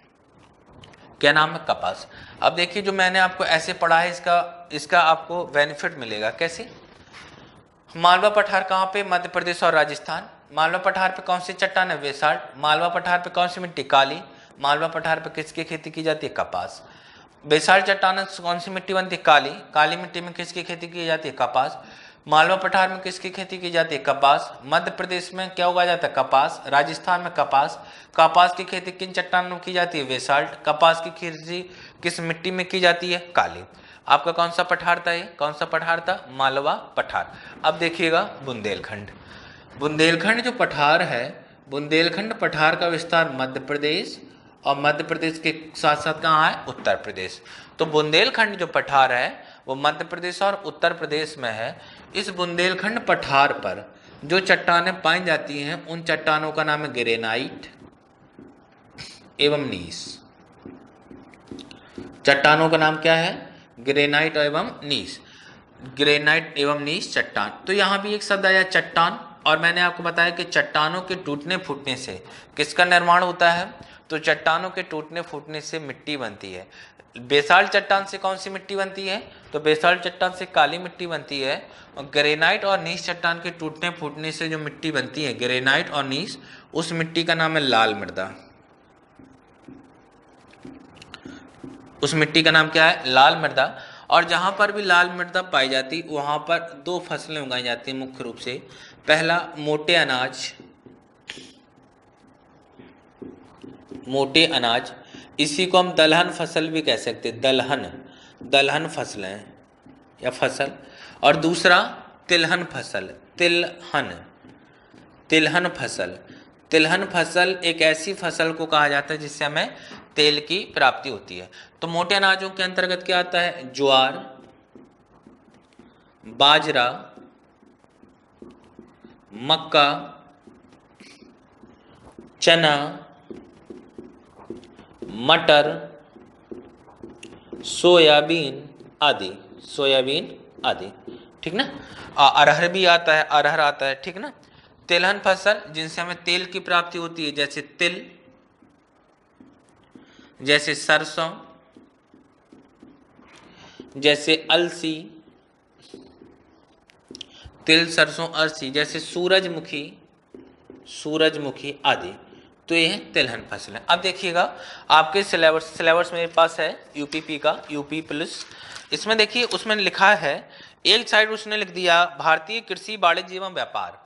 क्या नाम है? कपास। अब देखिए, जो मैंने आपको ऐसे पढ़ा है इसका आपको बेनिफिट मिलेगा। कैसे? मालवा पठार कहाँ पे? मध्य प्रदेश और राजस्थान। मालवा पठार पे कौन सी चट्टान है? बेसाल्ट। मालवा पठार पे कौन सी मिट्टी? काली। मालवा पठार पे किसकी खेती की जाती है? कपास। बेसाल्ट चट्टान कौन सी मिट्टी बनती है? काली। काली मिट्टी में किसकी खेती की जाती है? कपास। मालवा पठार में किसकी खेती की जाती है? कपास। मध्य प्रदेश में क्या उगाया जाता है? कपास। राजस्थान में कपास। कपास की खेती किन चट्टानों में की जाती है? बेसाल्ट। कपास की खेती किस मिट्टी में की जाती है? काली। आपका कौन सा पठार था? ये कौन सा पठार था? मालवा पठार। अब देखिएगा बुंदेलखंड। बुंदेलखंड जो पठार है, बुंदेलखंड पठार का विस्तार मध्य प्रदेश और मध्य प्रदेश के साथ साथ कहाँ है? उत्तर प्रदेश। तो बुंदेलखंड जो पठार है वो मध्य प्रदेश और उत्तर प्रदेश में है। इस बुंदेलखंड पठार पर जो चट्टानें पाई जाती हैं उन चट्टानों का नाम है ग्रेनाइट एवं नीस। चट्टानों का नाम क्या है? ग्रेनाइट एवं नीस। ग्रेनाइट एवं नीस चट्टान। तो यहाँ भी एक शब्द आया चट्टान, और मैंने आपको बताया कि चट्टानों के टूटने फूटने से किसका निर्माण होता है? तो चट्टानों के टूटने फूटने से मिट्टी बनती है। बेसाल्ट चट्टान से कौन सी मिट्टी बनती है? तो बेसाल्ट चट्टान से काली मिट्टी बनती है। और ग्रेनाइट और नीस चट्टान के टूटने फूटने से जो मिट्टी बनती है, ग्रेनाइट और नीस, उस मिट्टी का नाम है लाल मृदा। उस मिट्टी का नाम क्या है? लाल मृदा। और जहां पर भी लाल मृदा पाई जाती वहां पर दो फसलें उगाई जाती हैं मुख्य रूप से। पहला मोटे अनाज, मोटे अनाज, इसी को हम दलहन फसल भी कह सकते हैं। दलहन फसलें या फसल। और दूसरा तिलहन फसल, तिलहन फसल। तिलहन फसल एक ऐसी फसल को कहा जाता है जिससे हमें तेल की प्राप्ति होती है। तो मोटे अनाजों के अंतर्गत क्या आता है? ज्वार, बाजरा, मक्का, चना, मटर, सोयाबीन आदि। ठीक ना? अरहर भी आता है, अरहर आता है। ठीक ना? तिलहन फसल जिनसे हमें तेल की प्राप्ति होती है, जैसे तिल, जैसे सरसों, जैसे अलसी, तिल, सरसों, अलसी, जैसे सूरजमुखी आदि। तो ये है तिलहन फसलें। अब देखिएगा आपके सिलेबस मेरे पास है यूपीपी का, यूपी प्लस। इसमें देखिए उसमें लिखा है, एक साइड उसने लिख दिया भारतीय कृषि वाणिज्य एवं व्यापार,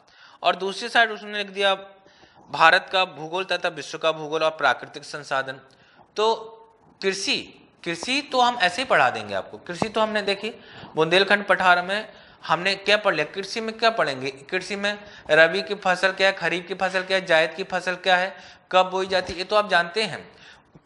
और दूसरी साइड उसने लिख दिया भारत का भूगोल तथा विश्व का भूगोल और प्राकृतिक संसाधन। तो कृषि तो हम ऐसे ही पढ़ा देंगे आपको। कृषि तो हमने देखी बुंदेलखंड पठार में हमने क्या पढ़ लिया। कृषि में क्या पढ़ेंगे? कृषि में रबी की फसल क्या है, खरीफ की फसल क्या है, जायद की फसल क्या है, कब बोई जाती है, ये तो आप जानते हैं।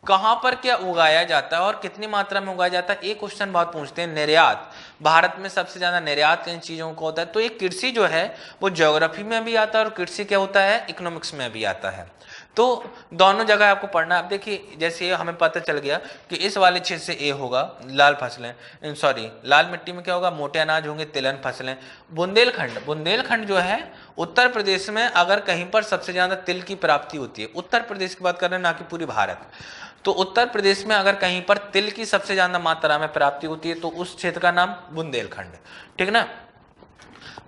कहां पर क्या उगाया जाता है और कितनी मात्रा में उगाया जाता है, एक क्वेश्चन बहुत पूछते हैं। निर्यात, भारत में सबसे ज्यादा निर्यात किन चीजों को होता है? तो ये कृषि जो है वो ज्योग्राफी में भी आता है और कृषि क्या होता है? इकोनॉमिक्स में भी आता है। तो दोनों जगह आपको पढ़ना है। अब देखिए जैसे हमें पता चल गया कि इस वाले क्षेत्र से ए होगा लाल फसलें, सॉरी लाल मिट्टी में क्या होगा? मोटे अनाज होंगे, तिलहन फसलें। बुंदेलखंड जो है उत्तर प्रदेश में अगर कहीं पर सबसे ज्यादा तिल की प्राप्ति होती है, उत्तर प्रदेश की बात कर रहे हैं ना कि पूरी भारत, तो उत्तर प्रदेश में अगर कहीं पर तिल की सबसे ज्यादा मात्रा में प्राप्ति होती है तो उस क्षेत्र का नाम बुंदेलखंड। ठीक ना?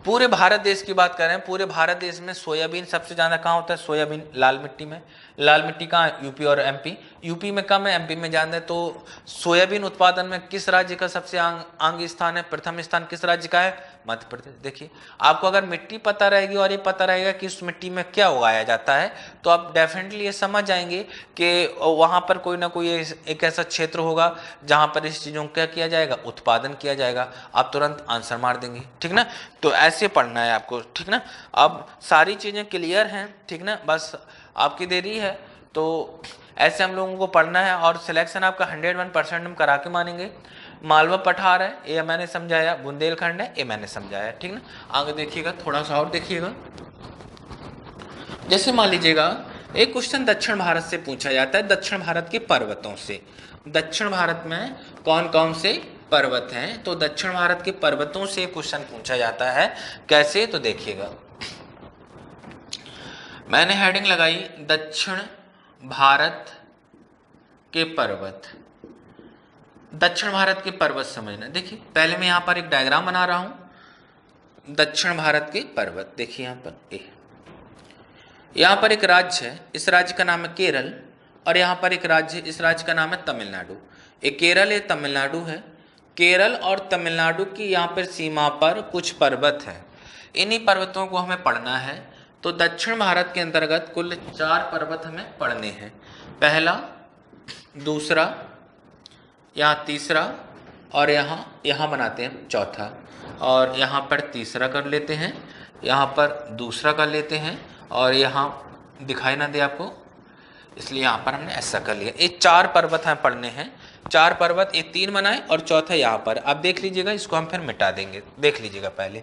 पूरे भारत देश की बात करें, पूरे भारत देश में सोयाबीन सबसे ज्यादा कहाँ होता है? सोयाबीन लाल मिट्टी में। लाल मिट्टी कहाँ है? यूपी और एमपी। यूपी में कम है, एमपी में ज्यादा है। तो सोयाबीन उत्पादन में किस राज्य का सबसे आगे स्थान है? प्रथम स्थान किस राज्य का है? मध्य प्रदेश। देखिए आपको अगर मिट्टी पता रहेगी और ये पता रहेगा कि उस मिट्टी में क्या उगाया जाता है तो आप डेफिनेटली ये समझ जाएंगे कि वहां पर कोई ना कोई एक ऐसा क्षेत्र होगा जहां पर इस चीजों का क्या किया जाएगा? उत्पादन किया जाएगा। आप तुरंत आंसर मार देंगे। ठीक ना? तो ऐसे पढ़ना है आपको। ठीक ना? अब सारी चीजें क्लियर हैं। ठीक ना? बस आपकी देरी है। तो ऐसे हम लोगों को पढ़ना है और सिलेक्शन आपका 101% हम करा के मानेंगे। मालवा पठार है, ये मैंने समझाया। बुंदेलखंड है, ये मैंने समझाया। ठीक ना? आगे देखिएगा, थोड़ा सा और देखिएगा। जैसे मान लीजिएगा एक क्वेश्चन दक्षिण भारत से पूछा जाता है, दक्षिण भारत के पर्वतों से। दक्षिण भारत में कौन कौन से पर्वत हैं? तो दक्षिण भारत के पर्वतों से क्वेश्चन पूछा जाता है। कैसे? तो देखिएगा मैंने हेडिंग लगाई दक्षिण भारत के पर्वत। दक्षिण भारत के पर्वत समझना। देखिए पहले मैं यहां पर एक डायग्राम बना रहा हूं। दक्षिण भारत के पर्वत देखिए यहां पर यहां पर एक राज्य है, इस राज्य का नाम है केरल, और यहां पर एक राज्य है, इस राज्य का नाम है तमिलनाडु। एक केरल है, तमिलनाडु है, केरल और तमिलनाडु की यहाँ पर सीमा पर कुछ पर्वत हैं, इन्हीं पर्वतों को हमें पढ़ना है। तो दक्षिण भारत के अंतर्गत कुल 4 पर्वत हमें पढ़ने हैं। पहला, दूसरा, यहाँ तीसरा, और यहाँ बनाते हैं चौथा, और यहाँ पर तीसरा कर लेते हैं, यहाँ पर दूसरा कर लेते हैं, और यहाँ दिखाई ना दे आपको इसलिए यहाँ पर हमने ऐसा कर लिया। ये 4 पर्वत हमें पढ़ने हैं। 4 पर्वत, ये 3 बनाए और चौथा यहाँ पर। अब देख लीजिएगा, इसको हम फिर मिटा देंगे। देख लीजिएगा, पहले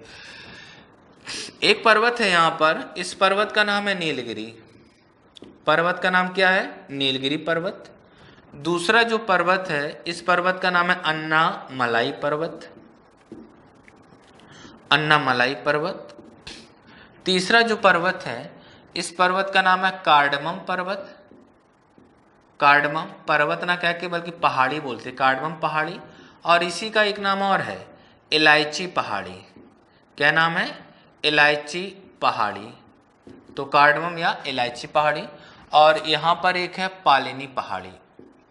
एक पर्वत है यहाँ पर, इस पर्वत का नाम है नीलगिरी। पर्वत का नाम क्या है? नीलगिरी पर्वत। दूसरा जो पर्वत है, इस पर्वत का नाम है अन्नामलाई पर्वत। अन्नामलाई पर्वत। तीसरा जो पर्वत है, इस पर्वत का नाम है कार्डमम पर्वत। कार्डमम पर्वत ना कह के बल्कि पहाड़ी बोलते, कार्डमम पहाड़ी। और इसी का एक नाम और है, इलायची पहाड़ी। क्या नाम है? इलायची पहाड़ी। तो कार्डमम या इलायची पहाड़ी। और यहाँ पर एक है पालिनी पहाड़ी,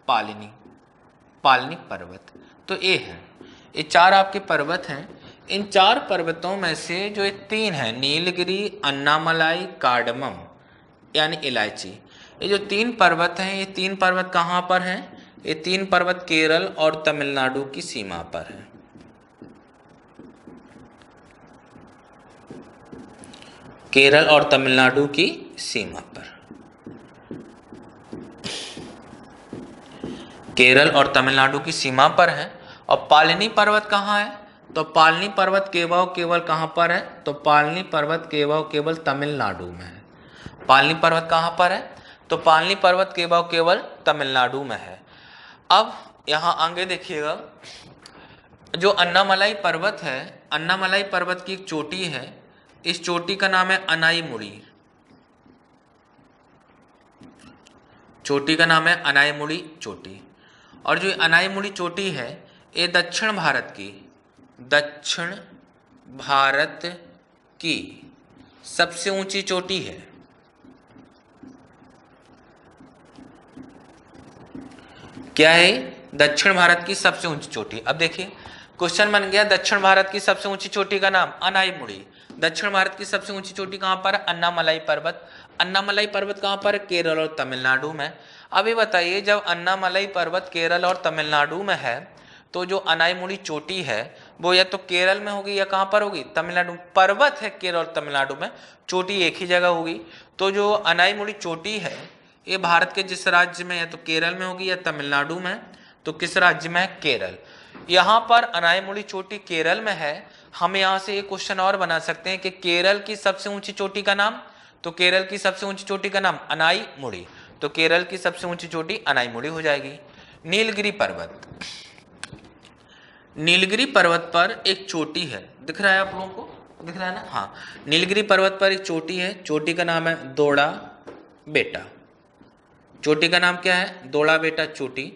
पालिनी पर्वत। तो ये है, ये 4 आपके पर्वत हैं। इन 4 पर्वतों में से जो ये 3 हैं, नीलगिरी, अन्नामलाई, कार्डमम यानी इलायची, ये जो 3 पर्वत हैं, ये 3 पर्वत कहाँ पर हैं? ये 3 पर्वत केरल और तमिलनाडु की सीमा पर हैं। केरल और तमिलनाडु की सीमा पर। केरल और तमिलनाडु की सीमा पर है। और पालिनी पर्वत कहाँ है? तो पालिनी पर्वत केवल कहाँ पर है? तो पालिनी पर्वत केवल तमिलनाडु में है। पालिनी पर्वत कहाँ पर है? तो पालिनी पर्वत केवल तमिलनाडु में है। अब यहाँ आगे देखिएगा, जो अन्नामलाई पर्वत है, अन्नामलाई पर्वत की एक चोटी है, इस चोटी का नाम है अनाईमुड़ी। चोटी का नाम है अनाईमुड़ी चोटी। और जो अनाईमुड़ी चोटी है, ये दक्षिण भारत की सबसे ऊंची चोटी है। क्या है? दक्षिण भारत की सबसे ऊंची चोटी। अब देखिए, क्वेश्चन बन गया, दक्षिण भारत की सबसे ऊंची चोटी का नाम अनाईमुड़ी। दक्षिण भारत की सबसे ऊंची चोटी कहां पर है? अन्नामलाई पर्वत। अन्नामलाई पर्वत कहां पर है? केरल और तमिलनाडु में। अभी बताइए, जब अन्नामलाई पर्वत केरल और तमिलनाडु में है, तो जो अनाईमुड़ी चोटी है वो या तो केरल में होगी या कहां पर होगी? तमिलनाडु। पर्वत है केरल और तमिलनाडु में, चोटी एक ही जगह होगी। तो जो अनाईमुड़ी चोटी है, ये भारत के जिस राज्य में, या तो केरल में होगी या तमिलनाडु में। तो किस राज्य में है? केरल। यहाँ पर अनाईमुड़ी चोटी केरल में है। हम यहाँ से एक क्वेश्चन और बना सकते हैं कि केरल की सबसे ऊंची चोटी का नाम, तो केरल की सबसे ऊंची चोटी का नाम अनाईमुड़ी। तो केरल की सबसे ऊंची चोटी अनाईमुड़ी हो जाएगी। नीलगिरी पर्वत। नीलगिरी पर्वत पर एक चोटी है, दिख रहा है आप लोगों को? दिख रहा है ना? हाँ, नीलगिरी पर्वत पर एक चोटी है। चोटी का नाम है दोड़ा बेटा। चोटी का नाम क्या है? दोड़ा बेटा चोटी।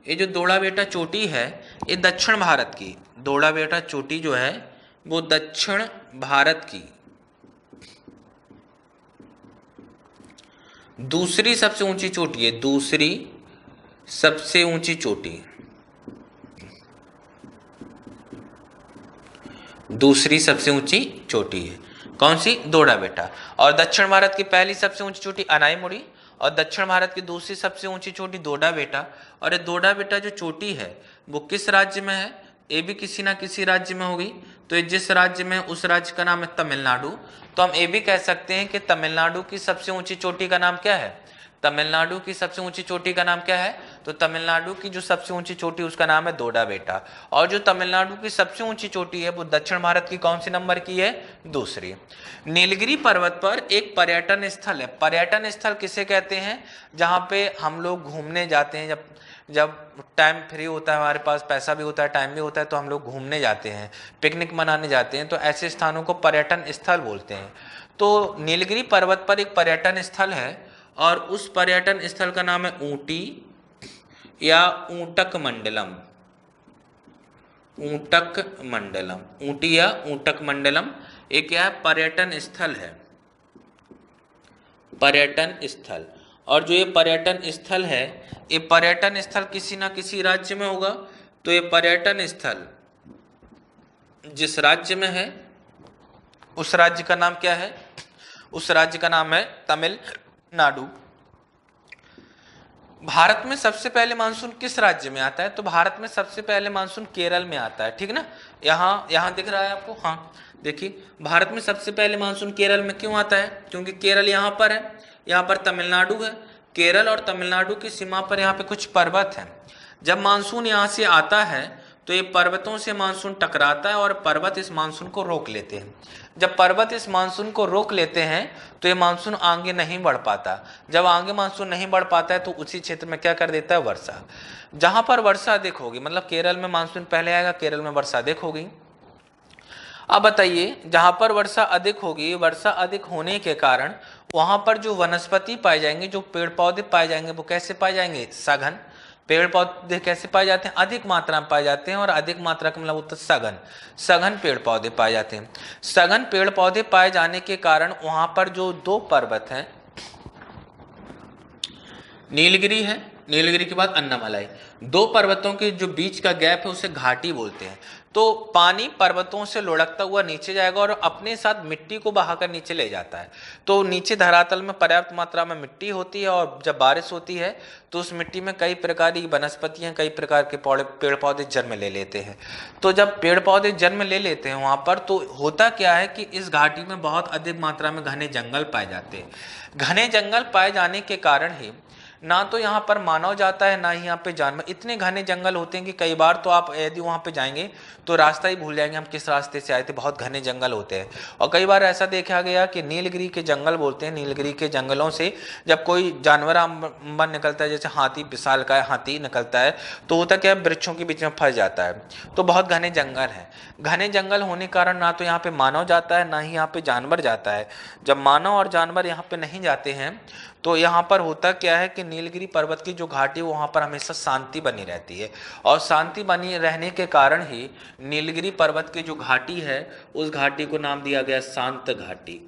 ये जो दोड़ा बेटा चोटी है, ये दक्षिण भारत की, दोड़ा बेटा चोटी जो है वो दक्षिण भारत की दूसरी सबसे ऊंची चोटी है। दूसरी सबसे ऊंची चोटी, दूसरी सबसे ऊंची चोटी है। कौन सी? दोड़ा बेटा। और दक्षिण भारत की पहली सबसे ऊंची चोटी अनाईमुड़ी, और दक्षिण भारत की दूसरी सबसे ऊंची चोटी दोड़ा बेटा। और ये दोड़ा बेटा जो चोटी है वो किस राज्य में है? ये भी किसी ना किसी राज्य में होगी। तो ये जिस राज्य में, उस राज्य का नाम है तमिलनाडु। तो हम ये भी कह सकते हैं कि तमिलनाडु की सबसे ऊंची चोटी का नाम क्या है? तमिलनाडु की सबसे ऊंची चोटी का नाम क्या है? तो तमिलनाडु की जो सबसे ऊंची चोटी, उसका नाम है दोड़ा बेटा। और जो तमिलनाडु की सबसे ऊंची चोटी है वो दक्षिण भारत की कौन सी नंबर की है? दूसरी। नीलगिरी पर्वत पर एक पर्यटन स्थल है। पर्यटन स्थल किसे कहते हैं? जहां पे हम लोग घूमने जाते हैं, जब टाइम फ्री होता है, हमारे पास पैसा भी होता है, टाइम भी होता है, तो हम लोग घूमने जाते हैं, पिकनिक मनाने जाते हैं। तो ऐसे स्थानों को पर्यटन स्थल बोलते हैं। तो नीलगिरी पर्वत पर एक पर्यटन स्थल है, और उस पर्यटन स्थल का नाम है ऊटी या ऊटक मंडलम। ऊटक मंडलम, ऊटी या ऊटक मंडलम, एक क्या है? पर्यटन स्थल है, पर्यटन स्थल। और जो ये पर्यटन स्थल है, ये पर्यटन स्थल किसी ना किसी राज्य में होगा। तो ये पर्यटन स्थल जिस राज्य में है उस राज्य का नाम क्या है? उस राज्य का नाम है तमिलनाडु। भारत में सबसे पहले मानसून किस राज्य में आता है? तो भारत में सबसे पहले मानसून केरल में आता है, ठीक ना। यहाँ दिख रहा है आपको, हाँ देखिए, भारत में सबसे पहले मानसून केरल में क्यों आता है? क्योंकि केरल यहाँ पर है, यहाँ पर तमिलनाडु है, केरल और तमिलनाडु की सीमा पर यहाँ पे कुछ पर्वत है। जब मानसून यहाँ से आता है तो ये पर्वतों से मानसून टकराता है और पर्वत इस मानसून को रोक लेते हैं। जब पर्वत इस मानसून को रोक लेते हैं तो ये मानसून आगे नहीं बढ़ पाता। जब आगे मानसून नहीं बढ़ पाता है तो उसी क्षेत्र में क्या कर देता है? वर्षा। जहां पर वर्षा अधिक होगी, मतलब केरल में मानसून पहले आएगा, केरल में वर्षा अधिक होगी। अब बताइए, जहां पर वर्षा अधिक होगी, वर्षा अधिक होने के कारण वहां पर जो वनस्पति पाए जाएंगे, जो पेड़ पौधे पाए जाएंगे, वो कैसे पाए जाएंगे? सघन। पेड़ पौधे कैसे पाए जाते हैं? अधिक मात्रा में पाए जाते हैं, और अधिक मात्रा का मतलब होता है सघन। सघन पेड़ पौधे पाए जाते हैं। सघन पेड़ पौधे पाए जाने के कारण वहां पर जो दो पर्वत हैं, नीलगिरी है, नीलगिरी के बाद अन्नामलाई, दो पर्वतों के जो बीच का गैप है उसे घाटी बोलते हैं। तो पानी पर्वतों से लुढ़कता हुआ नीचे जाएगा और अपने साथ मिट्टी को बहाकर नीचे ले जाता है। तो नीचे धरातल में पर्याप्त मात्रा में मिट्टी होती है, और जब बारिश होती है तो उस मिट्टी में कई प्रकार की वनस्पतियां, कई प्रकार के पेड़ पौधे जन्म ले लेते हैं। तो जब पेड़ पौधे जन्म ले लेते हैं वहां पर, तो होता क्या है कि इस घाटी में बहुत अधिक मात्रा में घने जंगल पाए जाते हैं। घने जंगल पाए जाने के कारण ही ना तो यहाँ पर मानव जाता है, ना ही यहाँ पे जानवर। इतने घने जंगल होते हैं कि कई बार तो आप यदि वहाँ पे जाएंगे तो रास्ता ही भूल जाएंगे हम किस रास्ते से आए थे, बहुत घने जंगल होते हैं। और कई बार ऐसा देखा गया कि नीलगिरी के जंगल बोलते हैं, नीलगिरी के जंगलों से जब कोई जानवर आमबन निकलता है, जैसे हाथी, विशालकाय हाथी निकलता है, तो होता क्या है, वृक्षों के बीच में फंस जाता है। तो बहुत घने जंगल है। घने जंगल होने के कारण ना तो यहाँ पे मानव जाता है, ना ही यहाँ पे जानवर जाता है। जब मानव और जानवर यहाँ पे नहीं जाते हैं तो यहाँ पर होता क्या है कि नीलगिरी पर्वत की जो घाटी है वहाँ पर हमेशा शांति बनी रहती है, और शांति बनी रहने के कारण ही नीलगिरी पर्वत की जो घाटी है उस घाटी को नाम दिया गया शांत घाटी।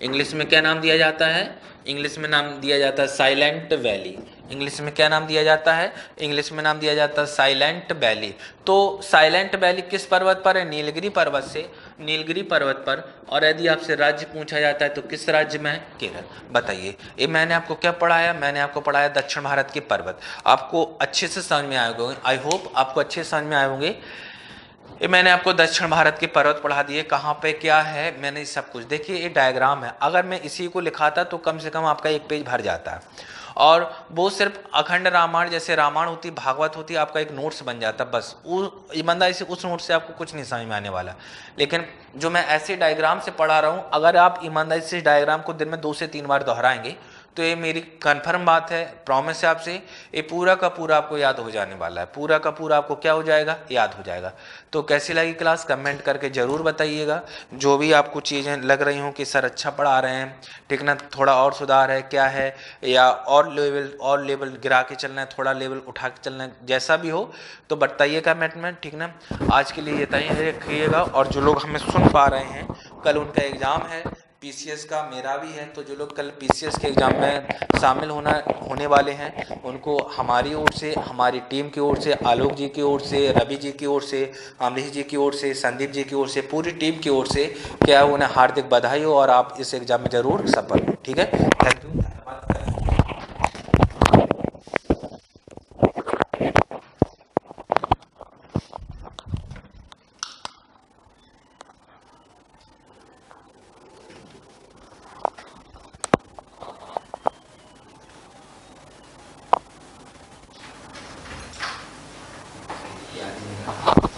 इंग्लिश में क्या नाम दिया जाता है? इंग्लिश में नाम दिया जाता है साइलेंट वैली। इंग्लिश में क्या नाम दिया जाता है? इंग्लिश में नाम दिया जाता है साइलेंट वैली। तो साइलेंट वैली किस पर्वत पर है? नीलगिरी पर्वत से, नीलगिरी पर्वत पर। और यदि आपसे राज्य पूछा जाता है तो किस राज्य में है? केरल। बताइए, ये मैंने आपको क्या पढ़ाया? मैंने आपको पढ़ाया दक्षिण भारत के पर्वत। आपको अच्छे से समझ में आए होंगे, आई होप आपको अच्छे से समझ में आए होंगे। ये मैंने आपको दक्षिण भारत के पर्वत पढ़ा दिए, कहाँ पे क्या है मैंने सब कुछ। देखिए ये डायग्राम है, अगर मैं इसी को लिखाता तो कम से कम आपका एक पेज भर जाता है। और वो सिर्फ अखंड रामायण, जैसे रामायण होती, भागवत होती, आपका एक नोट्स बन जाता बस। ईमानदारी से उस नोट से आपको कुछ नहीं समझ में आने वाला। लेकिन जो मैं ऐसे डायग्राम से पढ़ा रहा हूँ, अगर आप ईमानदारी से इस डायग्राम को दिन में 2 से 3 बार दोहराएंगे तो ये मेरी कंफर्म बात है, प्रॉमिस है आपसे, ये पूरा का पूरा आपको याद हो जाने वाला है। पूरा का पूरा आपको क्या हो जाएगा? याद हो जाएगा। तो कैसी लगी क्लास कमेंट करके जरूर बताइएगा। जो भी आपको चीज़ें लग रही हों कि सर अच्छा पढ़ा रहे हैं, ठीक ना, थोड़ा और सुधार है क्या है, या और लेवल गिरा के चलना है, थोड़ा लेवल उठा के चलना है, जैसा भी हो तो बताइए कमेंट में, ठीक ना। आज के लिए ये तय रखिएगा। और जो लोग हमें सुन पा रहे हैं, कल उनका एग्ज़ाम है पीसीएस का, मेरा भी है, तो जो लोग कल पीसीएस के एग्ज़ाम में शामिल होने वाले हैं, उनको हमारी ओर से, हमारी टीम की ओर से, आलोक जी की ओर से, रवि जी की ओर से, अमरीश जी की ओर से, संदीप जी की ओर से, पूरी टीम की ओर से क्या उन्हें हार्दिक बधाई हो, और आप इस एग्ज़ाम में ज़रूर सफल हो। ठीक है, थैंक यू, धन्यवाद। याद नहीं